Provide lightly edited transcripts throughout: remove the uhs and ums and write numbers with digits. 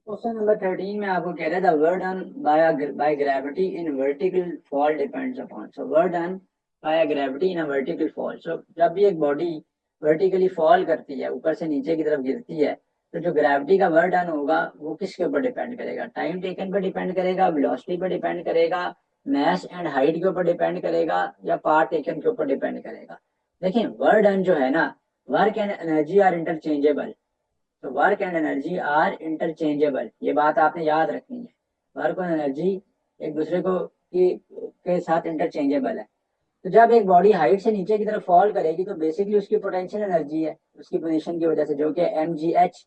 Question number 13 में आपको कह रहा है the work done by gravity in vertical fall depends upon. So work done by gravity in a vertical fall. So जब भी एक बॉडी वर्टिकली फॉल करती है, ऊपर से नीचे की तरफ गिरती है, तो जो ग्रेविटी का वर्क डन होगा वो किसके ऊपर डिपेंड करेगा? टाइम टेकन पर डिपेंड करेगा, वेलोसिटी पर डिपेंड करेगा, मास एंड हाइट के ऊपर डिपेंड करेगा, या पाथ टेकन के ऊपर डिपेंड करेगा? देखिए, वर्क डन जो है ना, work and energy are interchangeable. तो work and energy are interchangeable, ये बात आपने याद रखनी है। वर्क और एनर्जी एक दूसरे के साथ इंटरचेंजेबल है। तो जब एक बॉडी हाइट से नीचे की तरफ फॉल करेगी तो बेसिकली उसकी पोटेंशियल एनर्जी है उसकी पोजीशन की वजह से, जो कि mgh।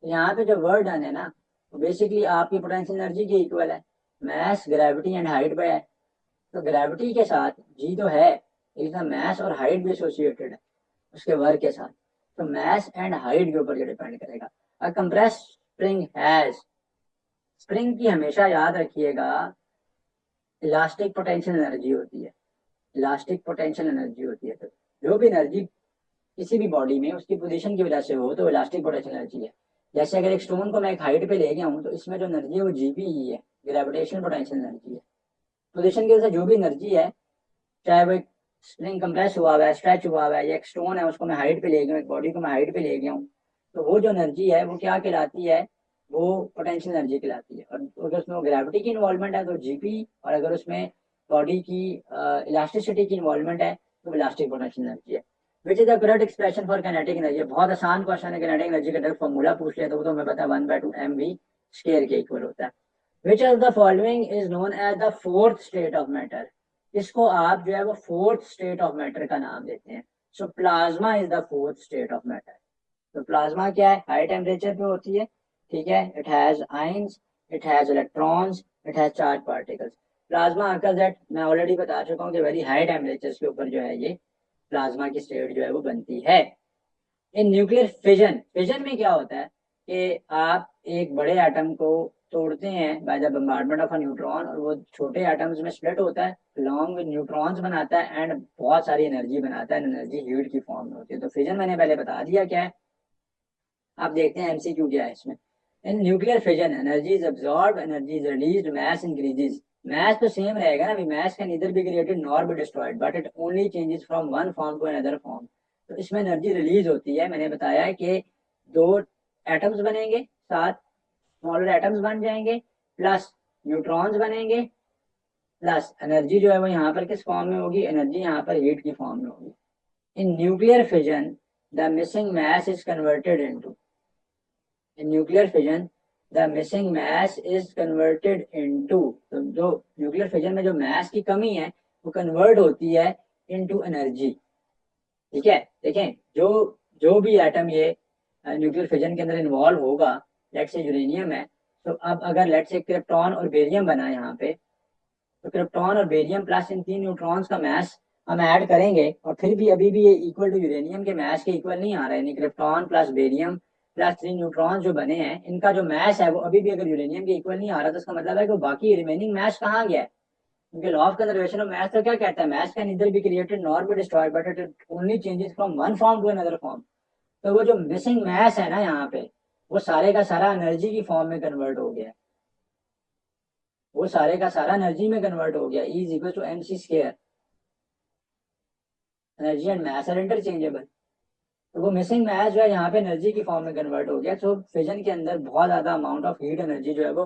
तो यहाँ पे जो वर्क डन है ना, वो बेसिकली आपकी पोटेंशियल एनर्जी के इक्वल है। मैस, ग्रेविटी एंड हाइट पे है। तो ग्रेविटी के साथ जी तो है, लेकिन मैस और हाइट भी एसोसिएटेड है उसके वर्क के साथ। तो मैस एंड हाइट के ऊपर ये डिपेंड करेगा। अ कंप्रेस स्प्रिंग हैज, स्प्रिंग की हमेशा याद रखिएगा इलास्टिक पोटेंशियल एनर्जी होती है। इलास्टिक पोटेंशियल एनर्जी होती है। तो जो भी एनर्जी किसी भी बॉडी में उसकी पोजीशन की वजह से हो तो इलास्टिक पोटेंशियल एनर्जी है। जैसे अगर एक स्टोन को मैं एक हाइट पे ले गया हूँ तो इसमें जो एनर्जी है वो जीपी ही है, ग्रेविटेशनल पोटेंशियल एनर्जी है। पोजीशन की वजह से जो भी एनर्जी है, चाहे वो एक स्प्रिंग कंप्रेस हुआ हुआ है, स्ट्रेच हुआ हुआ है, या एक स्टोन है उसको मैं हाइट पे ले गया हूँ, एक बॉडी को मैं हाइट पे ले गया हूँ, तो वो जो एनर्जी है वो क्या कहलाती है? वो पोटेंशियल एनर्जी कहलाती है। और अगर उसमें ग्रेविटी की इन्वॉल्वमेंट है तो जीपी, और अगर उसमें बॉडी की इलास्टिसिटी की इन्वॉल्वमेंट है तो इलास्टिक पोटेंशियल एनर्जी है। Which is the correct expression for kinetic energy? बहुत आसान क्वेश्चन है। काइनेटिक एनर्जी का डायरेक्ट फॉर्मूला पूछ लिया तो वो तो मैं पता 1/2 mv स्क्वायर के इक्वल होता है। Which of the following is known as the fourth state of matter? इसको आप जो है वो फोर्थ स्टेट ऑफ मैटर का नाम देते हैं। सो plasma is the fourth state of matter. तो प्लाज्मा क्या है? हाई टेम्परेचर पे होती है, ठीक है। It has ions, it has electrons, it has charge particles. Plasma occurs at, मैं ऑलरेडी बता चुका हूँ कि वेरी हाई टेम्परेचर के ऊपर जो है ये प्लाज्मा की स्टेट जो है वो बनती है। इन न्यूक्लियर फिजन, फिजन में क्या होता है कि आप एक बड़े एटम को तोड़ते हैं by the bombardment of a neutron, और वो छोटे एटम्स में स्प्लिट होता है, लॉन्ग विद न्यूट्रॉन्स बनाता है एंड बहुत सारी एनर्जी बनाता है। एनर्जी हीट की फॉर्म में होती है। तो फिजन मैंने पहले बता दिया क्या है। आप देखते हैं एमसीक्यू क्या है इसमें। In nuclear fission energy is absorb, energy is released, mass increases. Mass तो सेम रहेगा ना, mass can neither be created nor be destroyed but it only changes from one form to another form. तो इसमें energy release होती है। मैंने बताया है कि दो एटम्स बनेंगे, साथ स्मॉलर एटम्स बन जाएंगे, प्लस न्यूट्रॉन्स बनेंगे, प्लस एनर्जी जो है वो यहाँ पर किस फॉर्म में होगी? एनर्जी यहाँ पर हीट की फॉर्म में होगी। In nuclear fission the missing mass is converted into, in nuclear fission the missing mass is converted into, तो जो न्यूक्लियर फिजन में जो मास की कमी है वो कन्वर्ट होती है इनटू एनर्जी। ठीक है, देखें, जो जो भी एटम ये न्यूक्लियर फिजन के अंदर इन्वॉल्व होगा, लेट से यूरेनियम है, तो अब अगर लेट से क्रिप्टॉन और बेरियम बना यहाँ पे, तो क्रिप्टॉन और बेरियम प्लस इन तीन न्यूट्रॉन्स का मास हम ऐड करेंगे और फिर भी अभी भी ये इक्वल टू यूरेनियम के मास के इक्वल नहीं आ रहा है। यानी krypton plus barium plus 3 neutron जो बने हैं, इनका जो मास है वो अभी भी अगर यूरेनियम के इक्वल नहीं आ रहा, तो इसका मतलब है कि बाकी रिमेनिंग मास कहाँ गया है? क्योंकि law of conservation of mass तो क्या कहता है? Mass can neither be created nor be destroyed but it only changes from one form to another form. तो वो जो मिसिंग मास है ना यहाँ पे, वो सारे का सारा एनर्जी की फॉर्म में कन्वर्ट हो गया। वो सारे का सारा एनर्जी में कन्वर्ट हो गया। E is equal to M C square. Energy and mass are interchangeable. तो वो मिसिंग मास जो है यहाँ पे एनर्जी की फॉर्म में कन्वर्ट हो गया। तो फिजन के अंदर बहुत ज्यादा अमाउंट ऑफ हीट एनर्जी जो है वो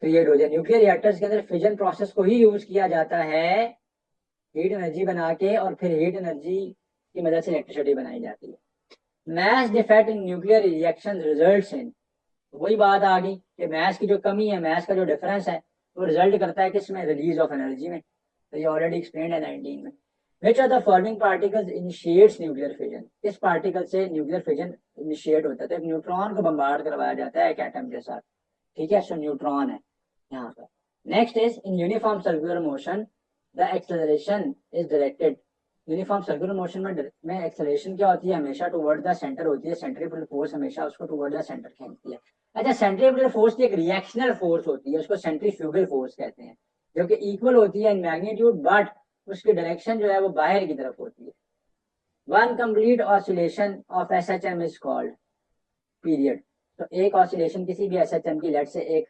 क्रिएट हो जाए। न्यूक्लियर रिएक्टर्स के अंदर फिजन प्रोसेस को ही यूज किया जाता है हीट एनर्जी बना के, और फिर हीट एनर्जी की मदद से इलेक्ट्रिसिटी बनाई जाती है। Mass defect in nuclear reaction results in, वही बात आ गई कि मास की जो कमी है, मास का जो डिफरेंस है, वो रिजल्ट करता है किसमें? रिलीज ऑफ एनर्जी में। तो ये ऑलरेडी एक्सप्लेन है 19 में। Which are the following particles initiates nuclear fission? किस पार्टिकल से न्यूक्लियर फिजन इनिशिएट होता है? तो एक न्यूट्रॉन को बम्बार्ड करवाया जाता है एक एटम के साथ। ठीक है, सो न्यूट्रॉन है यहाँ पर। Next is in uniform circular motion the acceleration is directed. Uniform circular motion में एक्सेलरेशन क्या होती है? हमेशा टुवर्ड द सेंटर होती है। सेंट्रीफ्यूगल फोर्स हमेशा उसको टुवर्ड द सेंटर खींचती है। अच्छा, सेंट्रीफ्यूगल फोर्स की एक रिएक्शनल फोर्स होती है, उसको सेंट्रीफ्यूगल फोर्स कहते हैं, जो कि इक्वल होती है इन मैग्नीट्यूड, बट उसकी डायरेक्शन जो है वो बाहर की तरफ होती है। One complete oscillation of S H M is called period. तो एक ऑसिलेशन किसी भी एसएचएम की, लेट से एक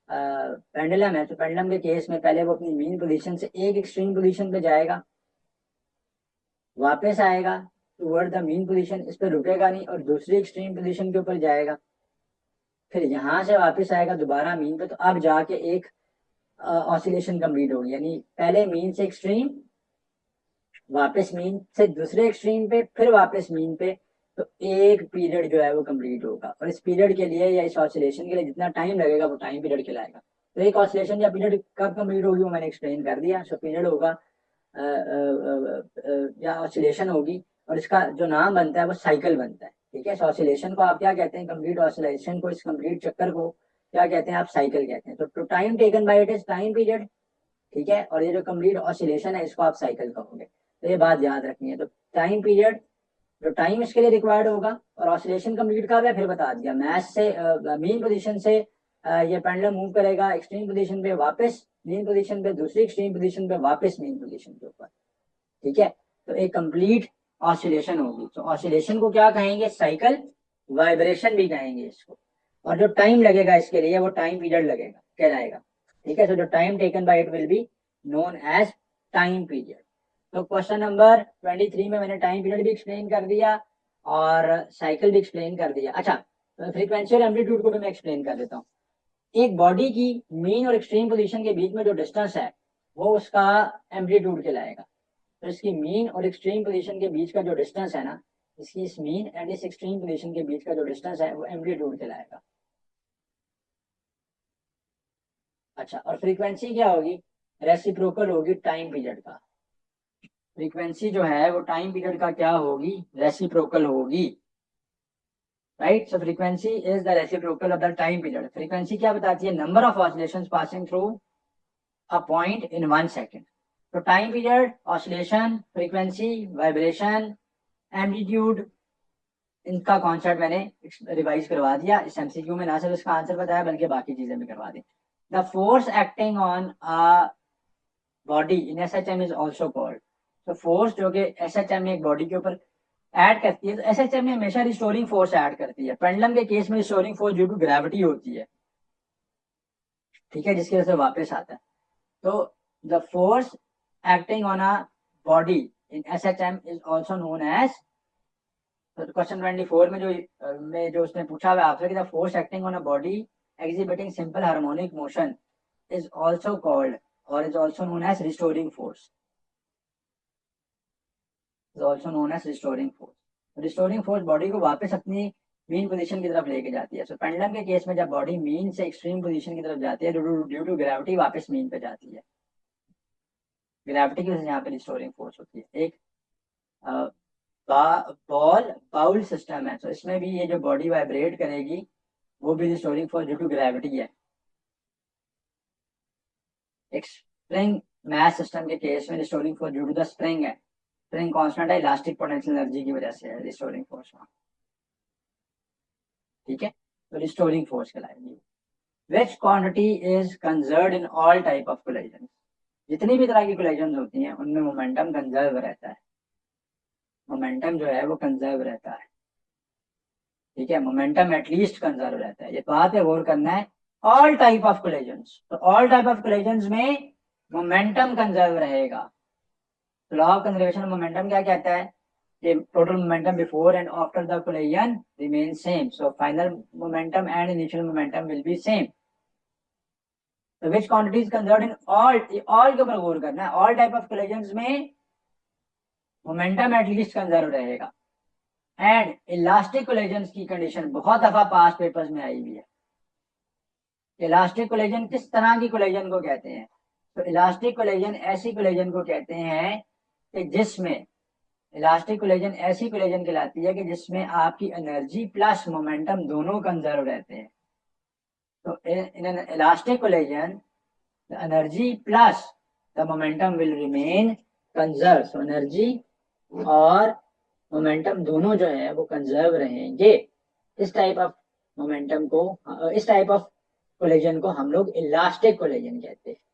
पेंडुलम है, तो पेंडुलम के केस में पहले वो अपनी मीन पोजीशन से एक एक्सट्रीम पोजीशन पे जाएगा, वापस आएगा टुवर्ड द मीन पोजीशन, इस पर रुकेगा नहीं और दूसरी एक्सट्रीम पोजीशन के ऊपर जाएगा, फिर यहाँ से वापस आएगा दोबारा मीन पे, तो अब जाके एक ऑसिलेशन कंप्लीट होगी। यानी पहले मीन से एक्सट्रीम, वापस मीन से दूसरे एक्सट्रीम पे, फिर वापस मीन पे, तो एक पीरियड जो है वो कंप्लीट होगा। और इस पीरियड के लिए या इस ऑसिलेशन के लिए जितना टाइम लगेगा वो टाइम पीरियड कहलाएगा। तो एक ऑसिलेशन या पीरियड कब कंप्लीट होगी वो मैंने एक्सप्लेन कर दिया। सो पीरियड होगा या ऑसिलेशन होगी, और इसका जो नाम बनता है वो साइकिल बनता है। ठीक है, इस ऑसिलेशन को आप क्या कहते हैं, कंप्लीट ऑसिलेशन को, इस कंप्लीट चक्कर को क्या कहते हैं आप, साइकिल कहते हैं। तो time taken by it is time period. ठीक है, और ये जो कंप्लीट ऑसिलेशन है इसको आप साइकिल कहोगे। तो ये बात याद रखनी है। तो टाइम पीरियड, जो टाइम इसके लिए रिक्वायर्ड होगा, और ऑसिलेशन कंप्लीट कब है फिर बता दिया। मैच से मीन पोजीशन से ये पेंडुलम मूव करेगा एक्सट्रीम पोजीशन पे, वापस मीन पोजीशन पे, दूसरी एक्सट्रीम पोजीशन पे, वापस मीन पोजीशन के ऊपर। ठीक है, तो एक कंप्लीट ऑसिलेशन होगी। तो ऑसिलेशन को क्या कहेंगे, साइकिल, वाइब्रेशन भी कहेंगे इसको। और जो टाइम लगेगा इसके लिए वो टाइम पीरियड लगेगा कहलाएगा। ठीक है, तो जो time taken by it will be known as time period. तो क्वेश्चन नंबर 23 में मैंने टाइम पीरियड भी एक्सप्लेन कर दिया और साइकिल भी एक्सप्लेन कर दिया। अच्छा, फ्रीक्वेंसी और एम्पलीट्यूड को भी मैं एक्सप्लेन कर देता हूँ। एक बॉडी की मीन और एक्सट्रीम पोजीशन के बीच में जो डिस्टेंस है वो उसका एम्पलीट्यूड कहलाएगा। तो इसकी मीन और एक्सट्रीम पोजीशन के बीच का जो डिस्टेंस है ना, इसकी इस मीन एंड इस एक्सट्रीम पोजीशन के बीच का जो डिस्टेंस है वो एम्पलीट्यूड कहलाएगा। अच्छा, और फ्रीक्वेंसी क्या होगी, रेसिप्रोकल होगी टाइम पीरियड का। फ्रीक्वेंसी जो है वो टाइम पीरियड का क्या होगी, रेसिप्रोकल होगी। Right, so frequency is the reciprocal of the time period. Frequency क्या बताती है, number of oscillations passing through a point in 1 second. तो time period, oscillation, frequency, vibration, amplitude, इनका कॉन्सेप्ट मैंने रिवाइज करवा दिया। इस एमसीक्यू में ना सिर्फ इसका आंसर बताया बल्कि बाकी चीजें भी करवा दी। The force acting on a body in SHM is also called. तो फोर्स जो कि एसएचएम में एक बॉडी के ऊपर ऐड करती है, तो एसएचएम में हमेशा रिस्टोरिंग फोर्स ऐड करती है। पेंडुलम के केस में restoring force due to gravity होती है। ठीक है, जिसकी वजह से वापस आता है। तो the force acting on a body in SHM is also known as. तो क्वेश्चन 24 में जो उसने पूछा हुआ आपसे कि the force acting on a body exhibiting simple harmonic motion is also called और is also known as restoring force. Is also known as restoring force. Restoring force body को वापस अपनी मीन पोजीशन की तरफ लेके जाती है। सो पेंडुलम के केस में जब बॉडी मीन से एक्सट्रीम पोजीशन की तरफ जाती है ड्यू टू ग्रेविटी वापस मीन पे जाती है। ग्रेविटी की वजह से यहाँ पे रिस्टोरिंग फोर्स होती है। एक बॉल बाउल सिस्टम है, तो इसमें भी ये जो बॉडी वाइब्रेट करेगी वो भी restoring force due to gravity है। एक स्प्रिंग मैस सिस्टम के केस में restoring force due to the spring है। स्प्रिंग कांस्टेंट है, इलास्टिक पोटेंशियल एनर्जी की वजह से है रिस्टोरिंग फोर्स। ठीक है, तो रिस्टोरिंग फोर्स कहलाएगी। Which quantity is conserved in all type of collision. जितनी भी तरह की कोलिजन होती हैं उनमें मोमेंटम कंजर्व रहता है। मोमेंटम जो है वो कंजर्व रहता है। ठीक है, मोमेंटम एटलीस्ट कंजर्व रहता है। ये बात है गौर करना है। ऑल टाइप ऑफ कोलिजन्स, तो ऑल टाइप ऑफ कोलिजन्स में मोमेंटम कंजर्व रहेगा। लॉ ऑफ कंजर्वेशन मोमेंटम क्या कहता है कि total momentum before and after the collision remain same, so final momentum and initial momentum will be same. तो which quantity is conserved in all के ऊपर गौर करना है। ऑल टाइप ऑफ कोलिजन्स में मोमेंटम एटलीस्ट कंजर्व रहेगा। And elastic collisions की condition बहुत दफा पास्ट पेपर्स में आई हुई है। इलास्टिक कोलिजन किस तरह की कोलिजन को कहते हैं, तो इलास्टिक कोलिजन ऐसी कोलिजन को कहते हैं कि जिसमें इलास्टिक कोलिजन ऐसी कोलिजन कहलाती है कि जिसमें आपकी एनर्जी प्लस मोमेंटम दोनों कंजर्व रहते हैं। तो in an elastic collision the energy plus the momentum will remain conserve. So energy और मोमेंटम दोनों जो है वो कंजर्व रहेंगे। इस टाइप ऑफ मोमेंटम को, इस टाइप ऑफ कोलिजन को हम लोग इलास्टिक कोलिजन कहते हैं।